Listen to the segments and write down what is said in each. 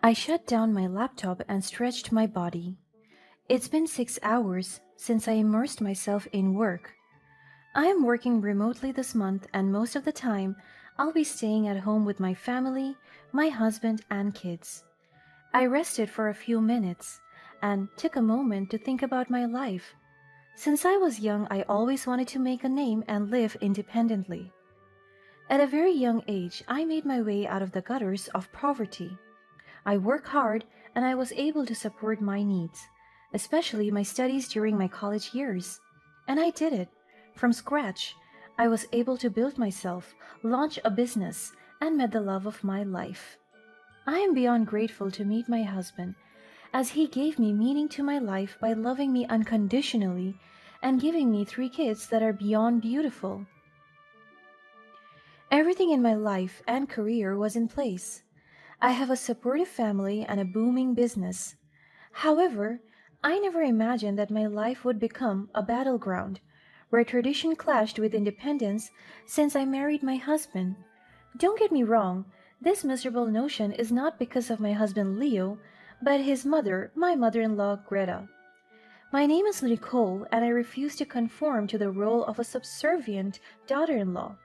I shut down my laptop and stretched my body. It's been 6 hours since I immersed myself in work. I am working remotely this month, and most of the time, I'll be staying at home with my family, my husband, and kids. I rested for a few minutes and took a moment to think about my life. Since I was young, I always wanted to make a name and live independently. At a very young age, I made my way out of the gutters of poverty. I worked hard and I was able to support my needs, especially my studies during my college years. And I did it from scratch. I was able to build myself, launch a business, and met the love of my life. I am beyond grateful to meet my husband, as he gave me meaning to my life by loving me unconditionally and giving me 3 kids that are beyond beautiful. Everything in my life and career was in place. I have a supportive family and a booming business. However, I never imagined that my life would become a battleground where tradition clashed with independence since I married my husband. Don't get me wrong, this miserable notion is not because of my husband Leo, but his mother, my mother in law Greta. My name is Nicole, and I refuse to conform to the role of a subservient daughter in law.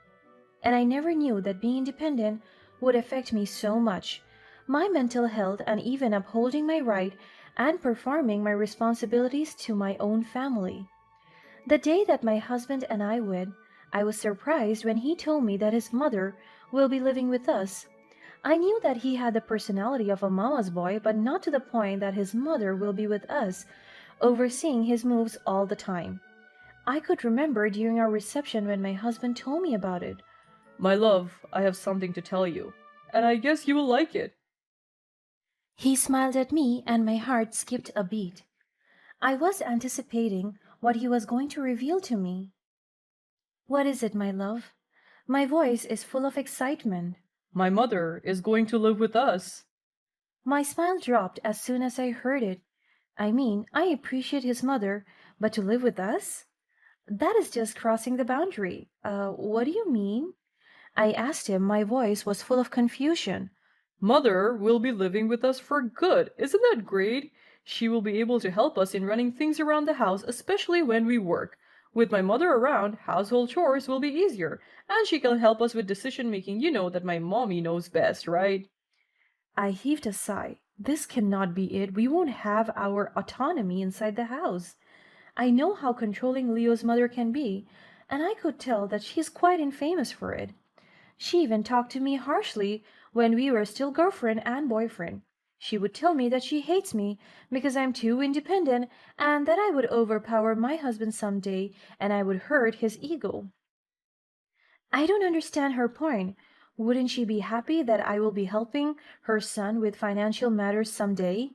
And I never knew that being independent would affect me so much. My mental health, and even upholding my right and performing my responsibilities to my own family. The day that my husband and I wed, I was surprised when he told me that his mother will be living with us. I knew that he had the personality of a mama's boy, but not to the point that his mother will be with us, overseeing his moves all the time. I could remember during our reception when my husband told me about it. My love, I have something to tell you, and I guess you will like it. He smiled at me, and my heart skipped a beat. I was anticipating what he was going to reveal to me. What is it, my love? My voice is full of excitement. My mother is going to live with us. My smile dropped as soon as I heard it. I mean, I appreciate his mother, but to live with us? That is just crossing the boundary. What do you mean? I asked him. My voice was full of confusion. Mother will be living with us for good. Isn't that great? She will be able to help us in running things around the house, especially when we work. With my mother around, household chores will be easier, and she can help us with decision making. You know that my mommy knows best, right? I heaved a sigh. This cannot be it. We won't have our autonomy inside the house. I know how controlling Leo's mother can be, and I could tell that she's quite infamous for it. She even talked to me harshly when we were still girlfriend and boyfriend. She would tell me that she hates me because I'm too independent and that I would overpower my husband someday and I would hurt his ego. I don't understand her point. Wouldn't she be happy that I will be helping her son with financial matters someday?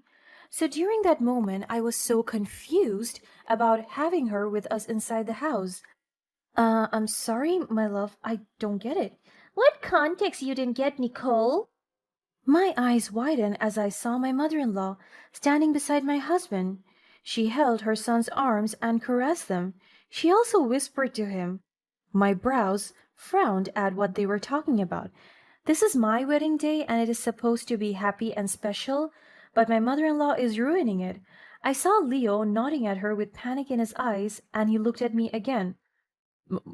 So during that moment, I was so confused about having her with us inside the house. I'm sorry, my love, I don't get it. What context you didn't get, Nicole? My eyes widened as I saw my mother in law standing beside my husband. She held her son's arms and caressed them. She also whispered to him. My brows frowned at what they were talking about. This is my wedding day and it is supposed to be happy and special, but my mother in law is ruining it. I saw Leo nodding at her with panic in his eyes, and he looked at me again.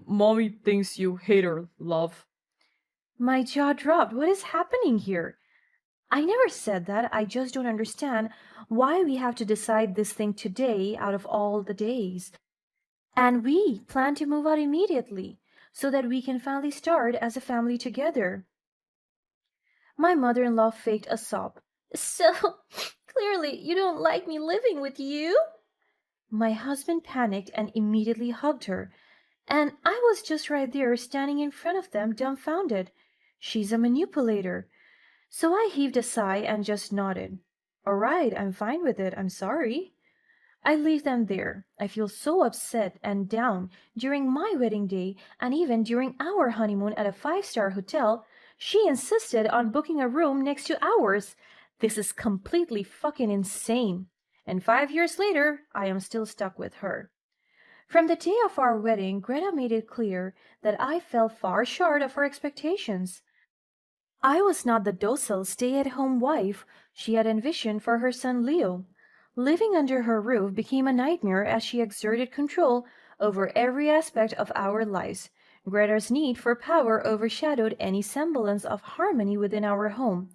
Mommy thinks you hate her, love. My jaw dropped. What is happening here? I never said that. I just don't understand why we have to decide this thing today out of all the days. And we plan to move out immediately so that we can finally start as a family together. My mother in law faked a sob. So, clearly, you don't like me living with you? My husband panicked and immediately hugged her. And I was just right there, standing in front of them, dumbfounded. She's a manipulator. So I heaved a sigh and just nodded. All right, I'm fine with it. I'm sorry. I leave them there. I feel so upset and down during my wedding day and even during our honeymoon at a 5-star hotel. She insisted on booking a room next to ours. This is completely fucking insane. And 5 years later, I am still stuck with her. From the day of our wedding, Greta made it clear that I fell far short of her expectations. I was not the docile stay at home wife she had envisioned for her son Leo. Living under her roof became a nightmare as she exerted control over every aspect of our lives. Greta's need for power overshadowed any semblance of harmony within our home.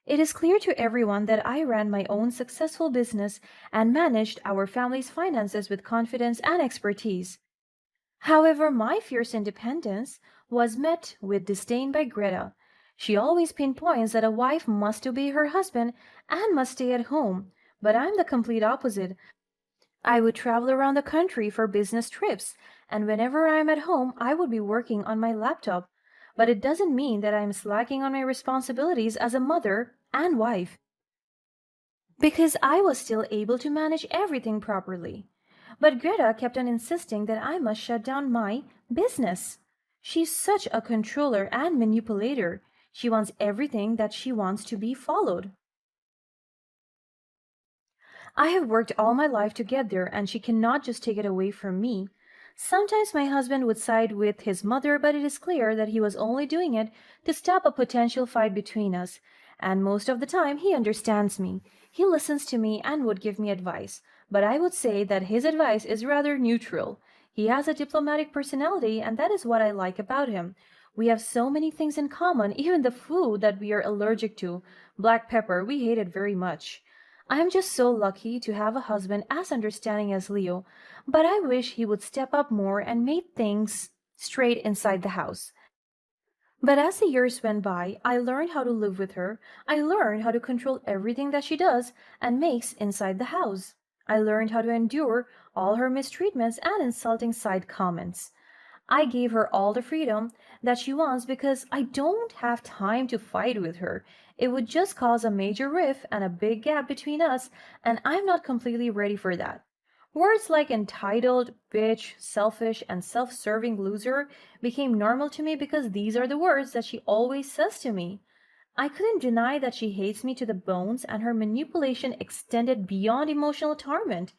It is clear to everyone that I ran my own successful business and managed our family's finances with confidence and expertise. However, my fierce independence was met with disdain by Greta. She always pinpoints that a wife must obey her husband and must stay at home, but I'm the complete opposite. I would travel around the country for business trips, and whenever I'm at home, I would be working on my laptop. But it doesn't mean that I'm slacking on my responsibilities as a mother and wife, because I was still able to manage everything properly. But Greta kept on insisting that I must shut down my business. She's such a controller and manipulator. She wants everything that she wants to be followed. I have worked all my life to get there, and she cannot just take it away from me. Sometimes my husband would side with his mother, but it is clear that he was only doing it to stop a potential fight between us. And most of the time, he understands me. He listens to me and would give me advice. But I would say that his advice is rather neutral. He has a diplomatic personality, and that is what I like about him. We have so many things in common, even the food that we are allergic to. Black pepper, we hate it very much. I am just so lucky to have a husband as understanding as Leo, but I wish he would step up more and make things straight inside the house. But as the years went by, I learned how to live with her. I learned how to control everything that she does and makes inside the house. I learned how to endure all her mistreatments and insulting side comments. I gave her all the freedom that she wants because I don't have time to fight with her. It would just cause a major rift and a big gap between us, and I'm not completely ready for that. Words like entitled, bitch, selfish, and self serving loser became normal to me because these are the words that she always says to me. I couldn't deny that she hates me to the bones, and her manipulation extended beyond emotional torment.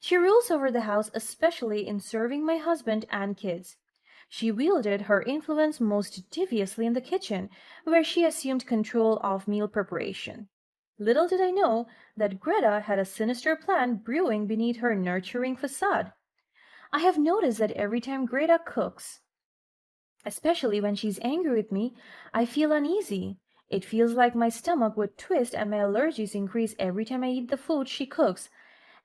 She rules over the house, especially in serving my husband and kids. She wielded her influence most deviously in the kitchen, where she assumed control of meal preparation. Little did I know that Greta had a sinister plan brewing beneath her nurturing facade. I have noticed that every time Greta cooks, especially when she's angry with me, I feel uneasy. It feels like my stomach would twist and my allergies increase every time I eat the food she cooks.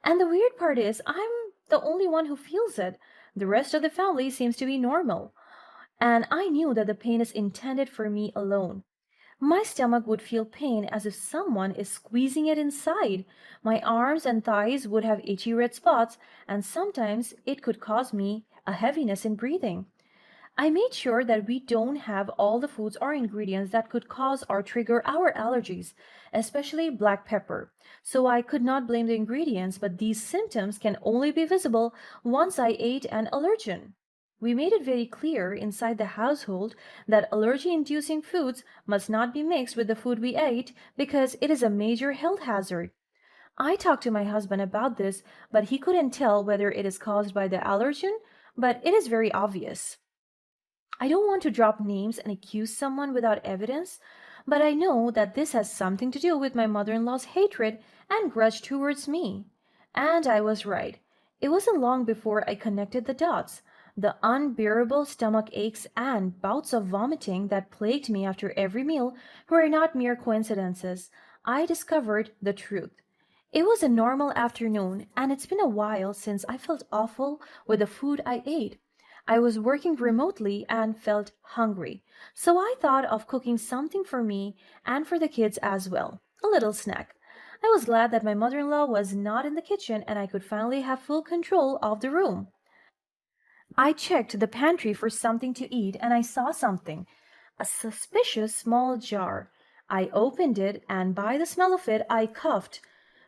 And the weird part is, I'm the only one who feels it. The rest of the family seems to be normal. And I knew that the pain is intended for me alone. My stomach would feel pain as if someone is squeezing it inside. My arms and thighs would have itchy red spots, and sometimes it could cause me a heaviness in breathing. I made sure that we don't have all the foods or ingredients that could cause or trigger our allergies, especially black pepper. So I could not blame the ingredients, but these symptoms can only be visible once I ate an allergen. We made it very clear inside the household that allergy inducing foods must not be mixed with the food we ate because it is a major health hazard. I talked to my husband about this, but he couldn't tell whether it is caused by the allergen, but it is very obvious. I don't want to drop names and accuse someone without evidence, but I know that this has something to do with my mother in law's hatred and grudge towards me. And I was right. It wasn't long before I connected the dots. The unbearable stomach aches and bouts of vomiting that plagued me after every meal were not mere coincidences. I discovered the truth. It was a normal afternoon, and it's been a while since I felt awful with the food I ate. I was working remotely and felt hungry, so I thought of cooking something for me and for the kids as well, a little snack. I was glad that my mother in law was not in the kitchen and I could finally have full control of the room. I checked the pantry for something to eat and I saw something, a suspicious small jar. I opened it and by the smell of it I coughed.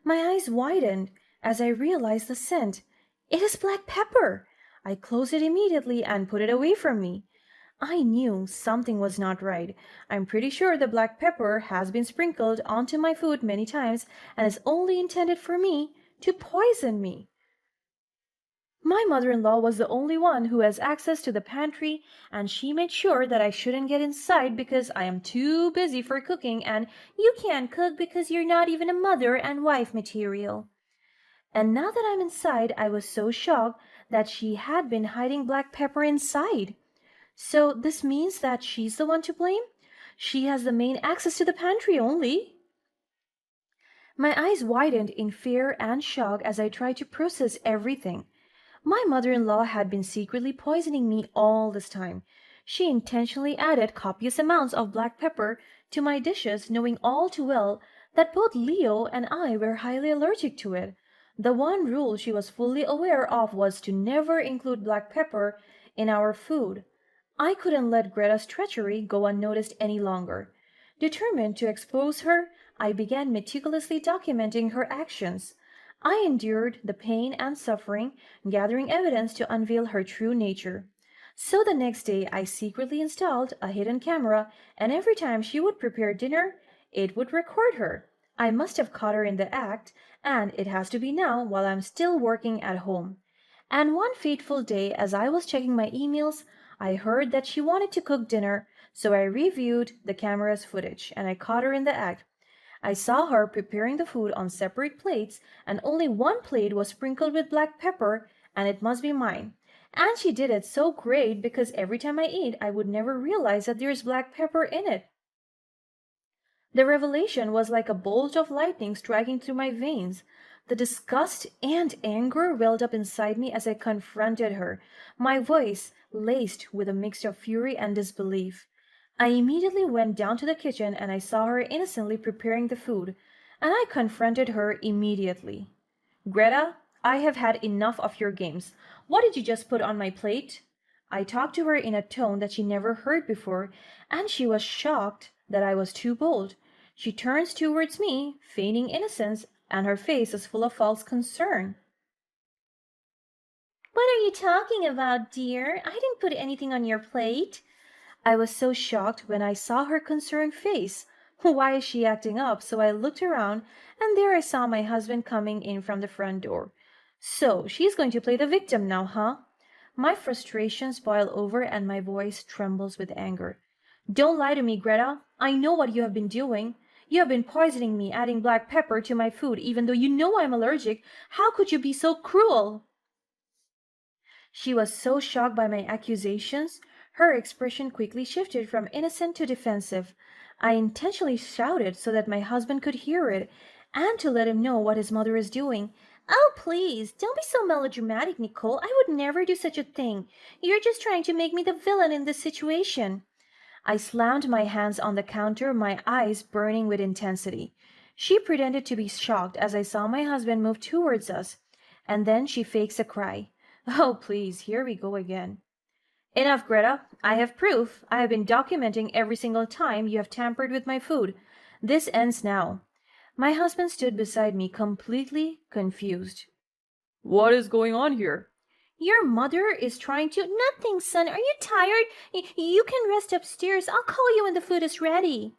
My eyes widened as I realized the scent. It is black pepper! I closed it immediately and put it away from me. I knew something was not right. I'm pretty sure the black pepper has been sprinkled onto my food many times and is only intended for me to poison me. My mother-in-law was the only one who has access to the pantry, and she made sure that I shouldn't get inside because I am too busy for cooking and you can't cook because you're not even a mother and wife material. And now that I'm inside, I was so shocked that she had been hiding black pepper inside. So this means that she's the one to blame? She has the main access to the pantry only. My eyes widened in fear and shock as I tried to process everything. My mother-in-law had been secretly poisoning me all this time. She intentionally added copious amounts of black pepper to my dishes, knowing all too well that both Leo and I were highly allergic to it. The one rule she was fully aware of was to never include black pepper in our food. I couldn't let Greta's treachery go unnoticed any longer. Determined to expose her, I began meticulously documenting her actions. I endured the pain and suffering, gathering evidence to unveil her true nature. So the next day, I secretly installed a hidden camera, and every time she would prepare dinner, it would record her. I must have caught her in the act, and it has to be now while I'm still working at home. And one fateful day, as I was checking my emails, I heard that she wanted to cook dinner, so I reviewed the camera's footage, and I caught her in the act. I saw her preparing the food on separate plates, and only one plate was sprinkled with black pepper, and it must be mine. And she did it so great because every time I eat, I would never realize that there's black pepper in it. The revelation was like a bolt of lightning striking through my veins. The disgust and anger welled up inside me as I confronted her, my voice laced with a mix of fury and disbelief. I immediately went down to the kitchen and I saw her innocently preparing the food, and I confronted her immediately. Greta, I have had enough of your games. What did you just put on my plate? I talked to her in a tone that she never heard before, and she was shocked that I was too bold. She turns towards me, feigning innocence, and her face is full of false concern. What are you talking about, dear? I didn't put anything on your plate. I was so shocked when I saw her concerned face. Why is she acting up? So I looked around, and there I saw my husband coming in from the front door. So she's going to play the victim now, huh? My frustrations boil over and my voice trembles with anger. Don't lie to me, Greta. I know what you have been doing. You have been poisoning me, adding black pepper to my food, even though you know I'm allergic. How could you be so cruel? She was so shocked by my accusations, her expression quickly shifted from innocent to defensive. I intentionally shouted so that my husband could hear it, and to let him know what his mother is doing. Oh, please, don't be so melodramatic, Nicole. I would never do such a thing. You're just trying to make me the villain in this situation. I slammed my hands on the counter, my eyes burning with intensity. She pretended to be shocked as I saw my husband move towards us, and then she fakes a cry. Oh, please, here we go again. Enough, Greta. I have proof. I have been documenting every single time you have tampered with my food. This ends now. My husband stood beside me, completely confused. What is going on here? Your mother is trying to— Nothing, son. Are you tired? You can rest upstairs. I'll call you when the food is ready.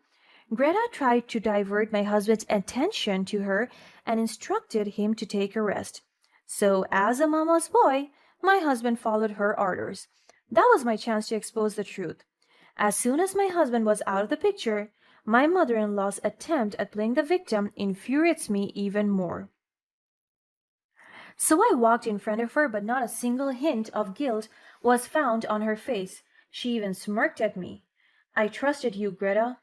Greta tried to divert my husband's attention to her and instructed him to take a rest. So, as a mama's boy, my husband followed her orders. That was my chance to expose the truth. As soon as my husband was out of the picture, my mother-in-law's attempt at playing the victim infuriates me even more. So I walked in front of her, but not a single hint of guilt was found on her face. She even smirked at me. I trusted you, Greta.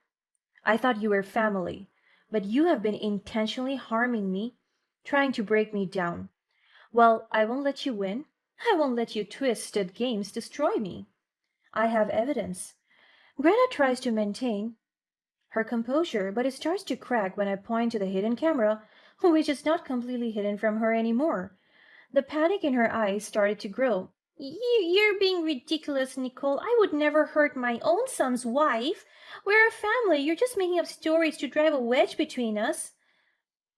I thought you were family, but you have been intentionally harming me, trying to break me down. Well, I won't let you win. I won't let your twisted games destroy me. I have evidence. Greta tries to maintain her composure, but it starts to crack when I point to the hidden camera, which is not completely hidden from her anymore. The panic in her eyes started to grow. You're being ridiculous, Nicole. I would never hurt my own son's wife. We're a family. You're just making up stories to drive a wedge between us.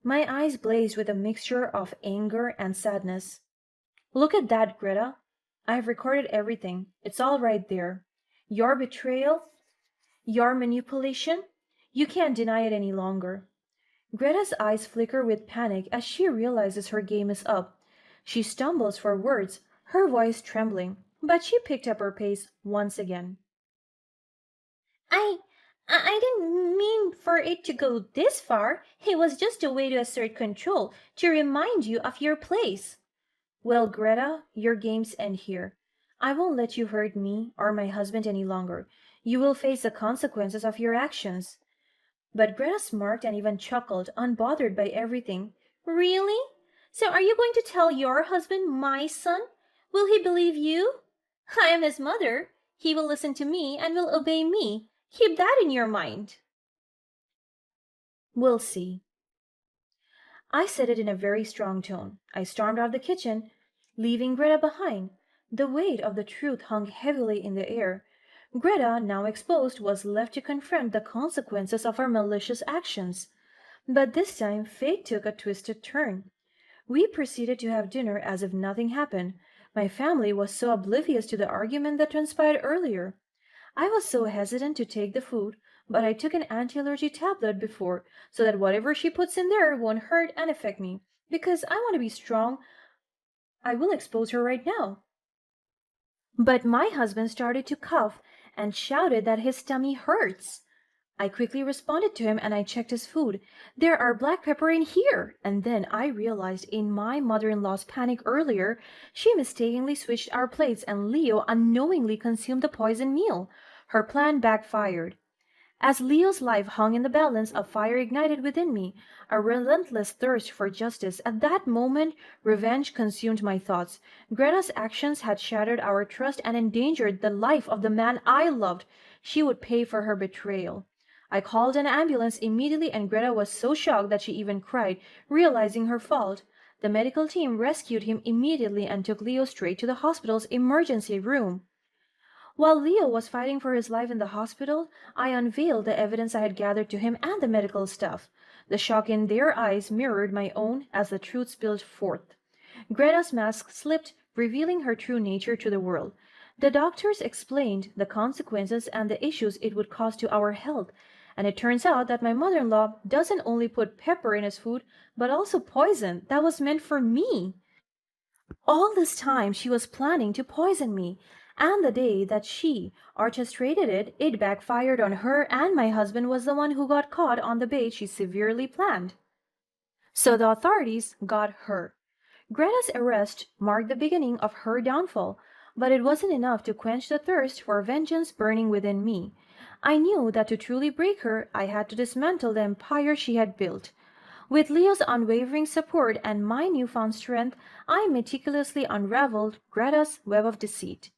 My eyes blazed with a mixture of anger and sadness. Look at that, Greta. I've recorded everything. It's all right there. Your betrayal, your manipulation, you can't deny it any longer. Greta's eyes flicker with panic as she realizes her game is up. She stumbles for words, her voice trembling, but she picked up her pace once again. I I didn't mean for it to go this far. It was just a way to assert control, to remind you of your place. Well, Greta, your games end here. I won't let you hurt me or my husband any longer. You will face the consequences of your actions. But Greta smirked and even chuckled, unbothered by everything. Really? So are you going to tell your husband my son? Will he believe you? I am his mother. He will listen to me and will obey me. Keep that in your mind. We'll see. I said it in a very strong tone. I stormed out of the kitchen, leaving Greta behind. The weight of the truth hung heavily in the air. Greta, now exposed, was left to confront the consequences of her malicious actions. But this time fate took a twisted turn. We proceeded to have dinner as if nothing happened. My family was so oblivious to the argument that transpired earlier. I was so hesitant to take the food, but I took an anti-allergy tablet before, so that whatever she puts in there won't hurt and affect me. Because I want to be strong, I will expose her right now. But my husband started to cough and shouted that his tummy hurts. I quickly responded to him and I checked his food. There are black pepper in here! And then I realized in my mother-in-law's panic earlier, she mistakenly switched our plates and Leo unknowingly consumed the poisoned meal. Her plan backfired. As Leo's life hung in the balance, a fire ignited within me, a relentless thirst for justice. At that moment, revenge consumed my thoughts. Greta's actions had shattered our trust and endangered the life of the man I loved. She would pay for her betrayal. I called an ambulance immediately and Greta was so shocked that she even cried, realizing her fault. The medical team rescued him immediately and took Leo straight to the hospital's emergency room. While Leo was fighting for his life in the hospital, I unveiled the evidence I had gathered to him and the medical staff. The shock in their eyes mirrored my own as the truth spilled forth. Greta's mask slipped, revealing her true nature to the world. The doctors explained the consequences and the issues it would cause to our health, and it turns out that my mother-in-law doesn't only put pepper in his food, but also poison that was meant for me. All this time she was planning to poison me, and the day that she orchestrated it, it backfired on her, and my husband was the one who got caught on the bait she severely planned. So the authorities got her. Greta's arrest marked the beginning of her downfall, but it wasn't enough to quench the thirst for vengeance burning within me. I knew that to truly break her, I had to dismantle the empire she had built. With Leo's unwavering support and my newfound strength, I meticulously unraveled Greta's web of deceit.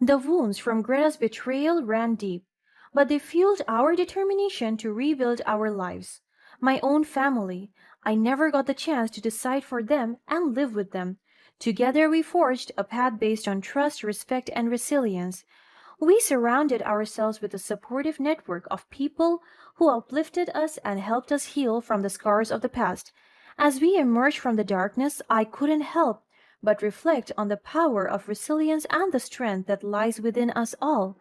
The wounds from Greta's betrayal ran deep, but they fueled our determination to rebuild our lives. My own family, I never got the chance to decide for them and live with them. Together we forged a path based on trust, respect, and resilience. We surrounded ourselves with a supportive network of people who uplifted us and helped us heal from the scars of the past. As we emerged from the darkness, I couldn't help but reflect on the power of resilience and the strength that lies within us all.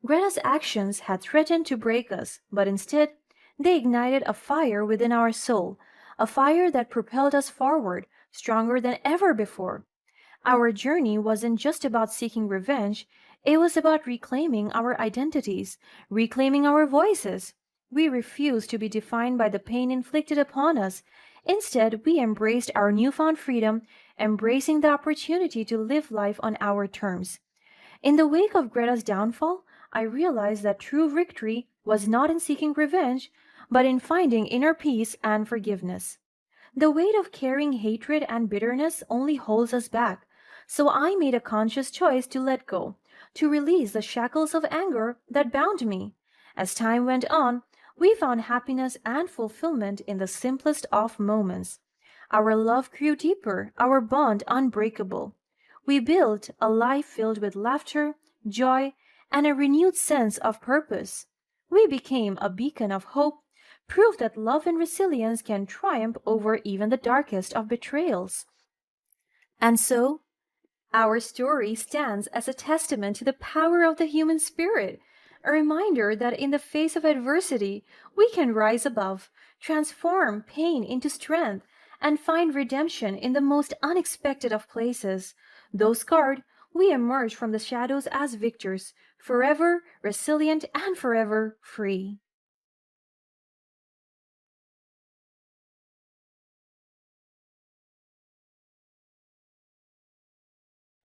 Greta's actions had threatened to break us, but instead, they ignited a fire within our soul, a fire that propelled us forward, stronger than ever before. Our journey wasn't just about seeking revenge, it was about reclaiming our identities, reclaiming our voices. We refused to be defined by the pain inflicted upon us. Instead, we embraced our newfound freedom, embracing the opportunity to live life on our terms. In the wake of Greta's downfall, I realized that true victory was not in seeking revenge, but in finding inner peace and forgiveness. The weight of carrying hatred and bitterness only holds us back, so I made a conscious choice to let go, to release the shackles of anger that bound me. As time went on, we found happiness and fulfillment in the simplest of moments. Our love grew deeper, our bond unbreakable. We built a life filled with laughter, joy, and a renewed sense of purpose. We became a beacon of hope, proof that love and resilience can triumph over even the darkest of betrayals. And so, our story stands as a testament to the power of the human spirit, a reminder that in the face of adversity, we can rise above, transform pain into strength, and find redemption in the most unexpected of places. Though scarred, we emerge from the shadows as victors, forever resilient and forever free.